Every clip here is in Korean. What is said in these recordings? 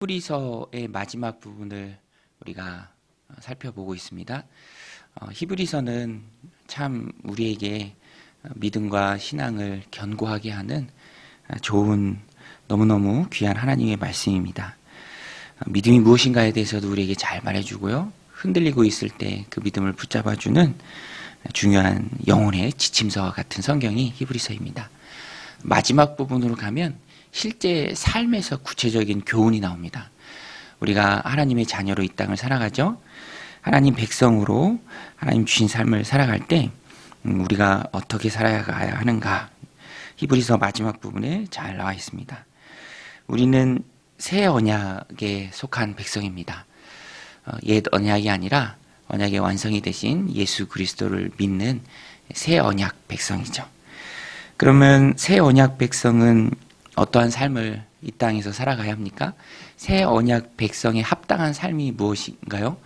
히브리서의 마지막 부분을 우리가 살펴보고 있습니다. 히브리서는 참 우리에게 믿음과 신앙을 견고하게 하는 좋은 너무너무 귀한 하나님의 말씀입니다. 믿음이 무엇인가에 대해서도 우리에게 잘 말해주고요. 흔들리고 있을 때 그 믿음을 붙잡아주는 중요한 영혼의 지침서와 같은 성경이 히브리서입니다. 마지막 부분으로 가면 실제 삶에서 구체적인 교훈이 나옵니다. 우리가 하나님의 자녀로 이 땅을 살아가죠. 하나님 백성으로 하나님 주신 삶을 살아갈 때 우리가 어떻게 살아가야 하는가, 히브리서 마지막 부분에 잘 나와 있습니다. 우리는 새 언약에 속한 백성입니다. 옛 언약이 아니라 언약의 완성이 되신 예수 그리스도를 믿는 새 언약 백성이죠. 그러면 새 언약 백성은 어떠한 삶을 이 땅에서 살아가야 합니까? 새 언약 백성에 합당한 삶이 무엇인가요?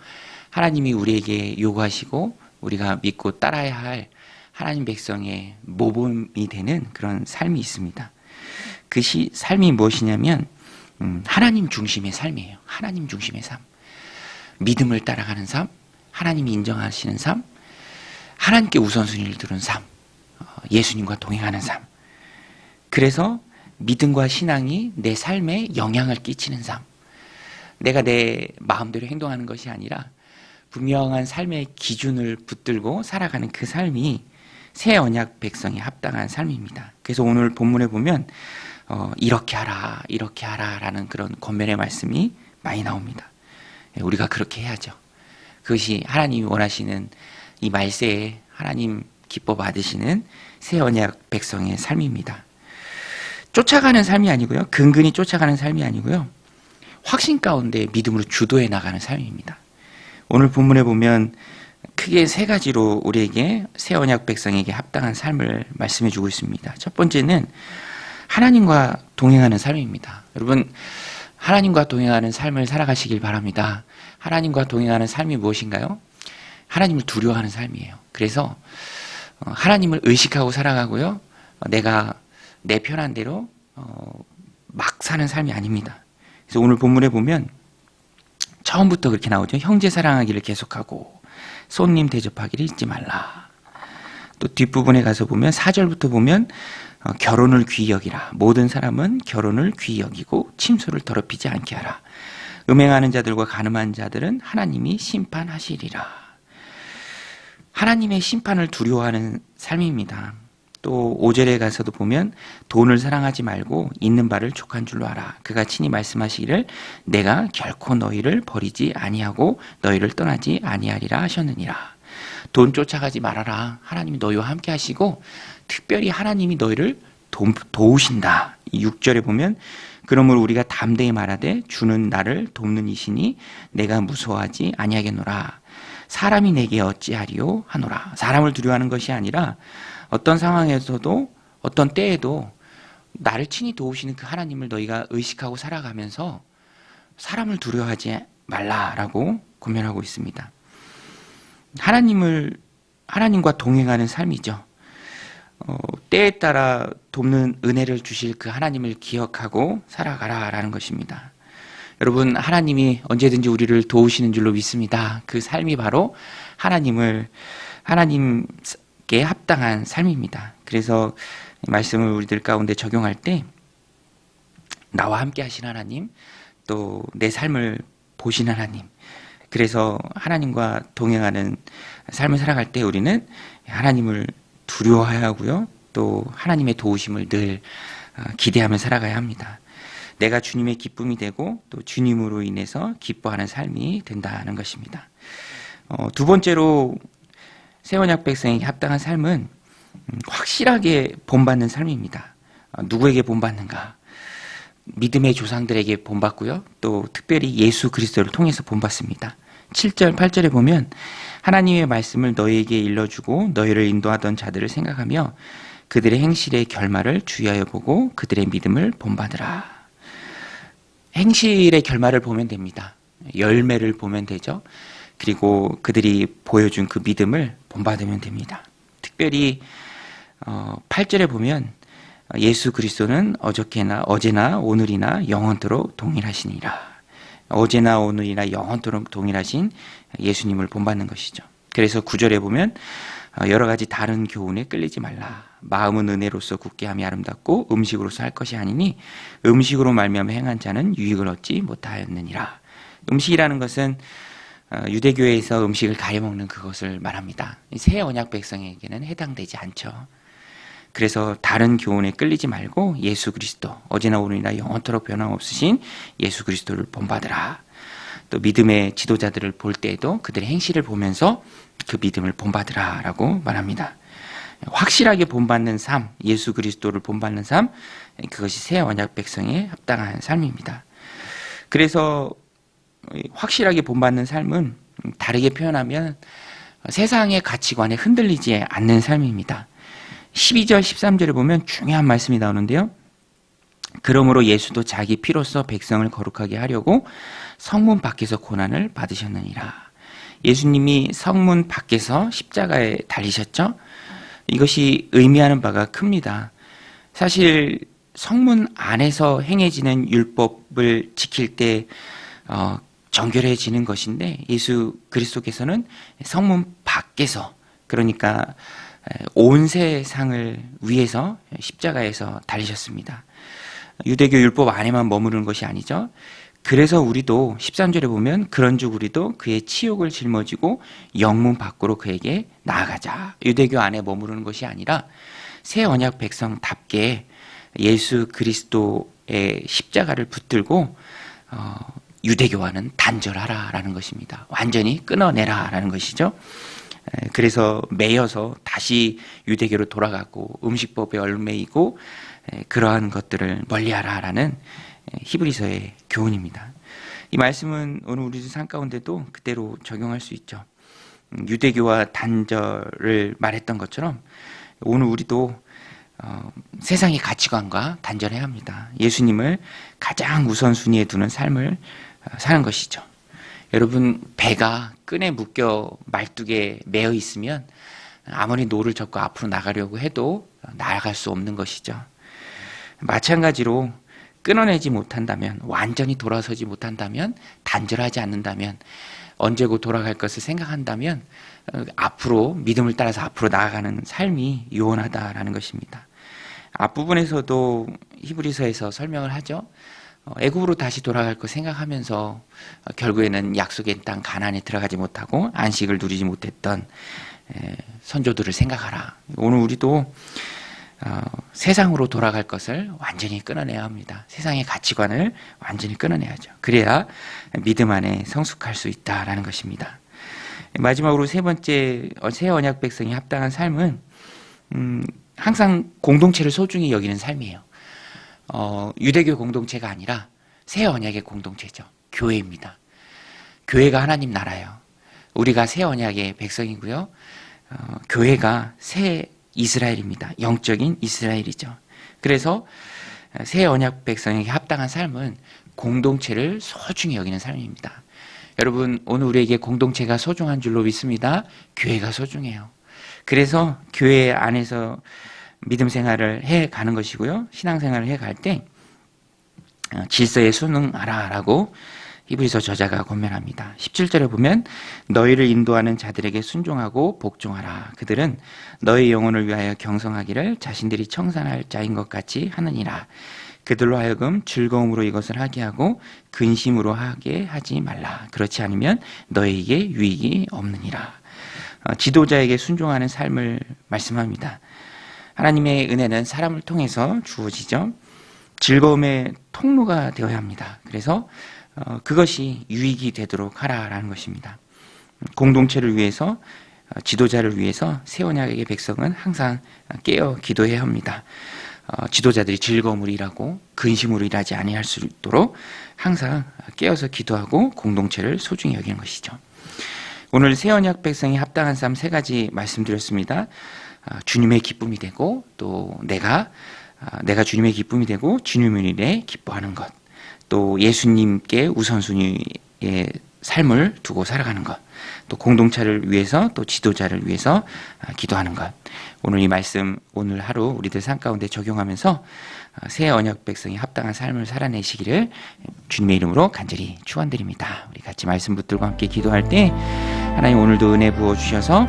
하나님이 우리에게 요구하시고 우리가 믿고 따라야 할 하나님 백성의 모범이 되는 그런 삶이 있습니다. 그 삶이 무엇이냐면 하나님 중심의 삶이에요. 하나님 중심의 삶. 믿음을 따라가는 삶, 하나님이 인정하시는 삶, 하나님께 우선순위를 두는 삶, 예수님과 동행하는 삶. 그래서 믿음과 신앙이 내 삶에 영향을 끼치는 삶. 내가 내 마음대로 행동하는 것이 아니라 분명한 삶의 기준을 붙들고 살아가는 그 삶이 새 언약 백성에 합당한 삶입니다. 그래서 오늘 본문에 보면 이렇게 하라, 이렇게 하라 라는 그런 권면의 말씀이 많이 나옵니다. 우리가 그렇게 해야죠. 그것이 하나님이 원하시는 이 말세에 하나님 기뻐 받으시는 새 언약 백성의 삶입니다. 쫓아가는 삶이 아니고요. 근근히 쫓아가는 삶이 아니고요. 확신 가운데 믿음으로 주도해 나가는 삶입니다. 오늘 본문에 보면 크게 세 가지로 우리에게 새 언약 백성에게 합당한 삶을 말씀해 주고 있습니다. 첫 번째는 하나님과 동행하는 삶입니다. 여러분, 하나님과 동행하는 삶을 살아가시길 바랍니다. 하나님과 동행하는 삶이 무엇인가요? 하나님을 두려워하는 삶이에요. 그래서 하나님을 의식하고 살아가고요. 내가 내 편한 대로 막 사는 삶이 아닙니다. 그래서 오늘 본문에 보면 처음부터 그렇게 나오죠. 형제 사랑하기를 계속하고 손님 대접하기를 잊지 말라. 또 뒷부분에 가서 보면 4절부터 보면 결혼을 귀히 여기라. 모든 사람은 결혼을 귀히 여기고 침소를 더럽히지 않게 하라. 음행하는 자들과 간음한 자들은 하나님이 심판하시리라. 하나님의 심판을 두려워하는 삶입니다. 또 5절에 가서도 보면 돈을 사랑하지 말고 있는 바를 족한 줄로 알아. 그가 친히 말씀하시기를 내가 결코 너희를 버리지 아니하고 너희를 떠나지 아니하리라 하셨느니라. 돈 쫓아가지 말아라. 하나님이 너희와 함께 하시고 특별히 하나님이 너희를 도우신다. 6절에 보면 그러므로 우리가 담대히 말하되 주는 나를 돕는 이시니 내가 무서워하지 아니하겠노라. 사람이 내게 어찌하리요 하노라. 사람을 두려워하는 것이 아니라 어떤 상황에서도 어떤 때에도 나를 친히 도우시는 그 하나님을 너희가 의식하고 살아가면서 사람을 두려워하지 말라라고 권면하고 있습니다. 하나님과 동행하는 삶이죠. 때에 따라 돕는 은혜를 주실 그 하나님을 기억하고 살아가라라는 것입니다. 여러분, 하나님이 언제든지 우리를 도우시는 줄로 믿습니다. 그 삶이 바로 하나님께 합당한 삶입니다. 그래서 말씀을 우리들 가운데 적용할 때 나와 함께 하신 하나님, 또 내 삶을 보신 하나님, 그래서 하나님과 동행하는 삶을 살아갈 때 우리는 하나님을 두려워해야 하고요. 또 하나님의 도우심을 늘 기대하며 살아가야 합니다. 내가 주님의 기쁨이 되고 또 주님으로 인해서 기뻐하는 삶이 된다는 것입니다. 두 번째로 새 언약 백성에게 합당한 삶은 확실하게 본받는 삶입니다. 누구에게 본받는가? 믿음의 조상들에게 본받고요. 또 특별히 예수 그리스도를 통해서 본받습니다. 7절, 8절에 보면 하나님의 말씀을 너희에게 일러주고 너희를 인도하던 자들을 생각하며 그들의 행실의 결말을 주의하여 보고 그들의 믿음을 본받으라. 행실의 결말을 보면 됩니다. 열매를 보면 되죠. 그리고 그들이 보여준 그 믿음을 본받으면 됩니다. 특별히 8절에 보면 예수 그리스도는 어제나 오늘이나 영원토록 동일하시니라. 어제나 오늘이나 영원토록 동일하신 예수님을 본받는 것이죠. 그래서 9절에 보면 여러 가지 다른 교훈에 끌리지 말라. 마음은 은혜로서 굳게 함이 아름답고 음식으로서 할 것이 아니니 음식으로 말미암아 행한 자는 유익을 얻지 못하였느니라. 음식이라는 것은 유대교에서 음식을 가려 먹는 그것을 말합니다. 새 언약 백성에게는 해당되지 않죠. 그래서 다른 교훈에 끌리지 말고 예수 그리스도, 어제나 오늘이나 영원토록 변함없으신 예수 그리스도를 본받으라. 또 믿음의 지도자들을 볼 때에도 그들의 행실을 보면서 그 믿음을 본받으라 라고 말합니다. 확실하게 본받는 삶, 예수 그리스도를 본받는 삶, 그것이 새 언약 백성에 합당한 삶입니다. 그래서 확실하게 본받는 삶은 다르게 표현하면 세상의 가치관에 흔들리지 않는 삶입니다. 12절, 13절에 보면 중요한 말씀이 나오는데요. 그러므로 예수도 자기 피로써 백성을 거룩하게 하려고 성문 밖에서 고난을 받으셨느니라. 예수님이 성문 밖에서 십자가에 달리셨죠? 이것이 의미하는 바가 큽니다. 사실 성문 안에서 행해지는 율법을 지킬 때 정결해지는 것인데 예수 그리스도께서는 성문 밖에서, 그러니까 온 세상을 위해서 십자가에서 달리셨습니다. 유대교 율법 안에만 머무르는 것이 아니죠. 그래서 우리도 13절에 보면 그런즉 우리도 그의 치욕을 짊어지고 영문 밖으로 그에게 나아가자. 유대교 안에 머무르는 것이 아니라 새 언약 백성답게 예수 그리스도의 십자가를 붙들고 유대교와는 단절하라라는 것입니다. 완전히 끊어내라라는 것이죠. 그래서 매여서 다시 유대교로 돌아가고 음식법에 얽매이고 그러한 것들을 멀리하라라는 히브리서의 교훈입니다. 이 말씀은 오늘 우리 삶 가운데도 그대로 적용할 수 있죠. 유대교와 단절을 말했던 것처럼 오늘 우리도 세상의 가치관과 단절해야 합니다. 예수님을 가장 우선순위에 두는 삶을 사는 것이죠. 여러분, 배가 끈에 묶여 말뚝에 매여 있으면 아무리 노를 젓고 앞으로 나가려고 해도 나아갈 수 없는 것이죠. 마찬가지로 끊어내지 못한다면, 완전히 돌아서지 못한다면, 단절하지 않는다면, 언제고 돌아갈 것을 생각한다면 앞으로 믿음을 따라서 앞으로 나아가는 삶이 요원하다라는 것입니다. 앞부분에서도 히브리서에서 설명을 하죠. 애굽으로 다시 돌아갈 거 생각하면서 결국에는 약속의 땅 가나안에 들어가지 못하고 안식을 누리지 못했던 선조들을 생각하라. 오늘 우리도 세상으로 돌아갈 것을 완전히 끊어내야 합니다. 세상의 가치관을 완전히 끊어내야죠. 그래야 믿음 안에 성숙할 수 있다라는 것입니다. 마지막으로 세 번째, 새 언약 백성이 합당한 삶은 항상 공동체를 소중히 여기는 삶이에요. 유대교 공동체가 아니라 새 언약의 공동체죠. 교회입니다. 교회가 하나님 나라예요. 우리가 새 언약의 백성이고요. 교회가 새 이스라엘입니다. 영적인 이스라엘이죠. 그래서 새 언약 백성에게 합당한 삶은 공동체를 소중히 여기는 삶입니다. 여러분, 오늘 우리에게 공동체가 소중한 줄로 믿습니다. 교회가 소중해요. 그래서 교회 안에서 믿음 생활을 해가는 것이고요. 신앙생활을 해갈 때 질서에 순응하라라고 히브리서 저자가 권면합니다. 17절에 보면 너희를 인도하는 자들에게 순종하고 복종하라. 그들은 너희 영혼을 위하여 경성하기를 자신들이 청산할 자인 것 같이 하느니라. 그들로 하여금 즐거움으로 이것을 하게 하고 근심으로 하게 하지 말라. 그렇지 않으면 너희에게 유익이 없느니라. 지도자에게 순종하는 삶을 말씀합니다. 하나님의 은혜는 사람을 통해서 주어지죠. 즐거움의 통로가 되어야 합니다. 그래서 그것이 유익이 되도록 하라라는 것입니다. 공동체를 위해서, 지도자를 위해서 새 언약의 백성은 항상 깨어 기도해야 합니다. 지도자들이 즐거움으로 일하고 근심으로 일하지 아니할 수 있도록 항상 깨어서 기도하고 공동체를 소중히 여기는 것이죠. 오늘 새 언약 백성이 합당한 삶 세 가지 말씀드렸습니다. 주님의 기쁨이 되고 또 내가 주님의 기쁨이 되고 주님의 일에 기뻐하는 것, 또 예수님께 우선순위에 삶을 두고 살아가는 것, 또 공동체를 위해서, 또 지도자를 위해서 기도하는 것. 오늘 이 말씀, 오늘 하루 우리들 삶 가운데 적용하면서 새 언약 백성이 합당한 삶을 살아내시기를 주님의 이름으로 간절히 축원드립니다. 우리 같이 말씀 붙들고 함께 기도할 때 하나님 오늘도 은혜 부어주셔서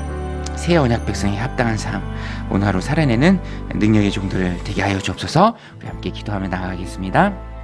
새 언약 백성이 합당한 삶, 오늘 하루 살아내는 능력의 종들을 되게 하여 주옵소서. 우리 함께 기도하며 나아가겠습니다.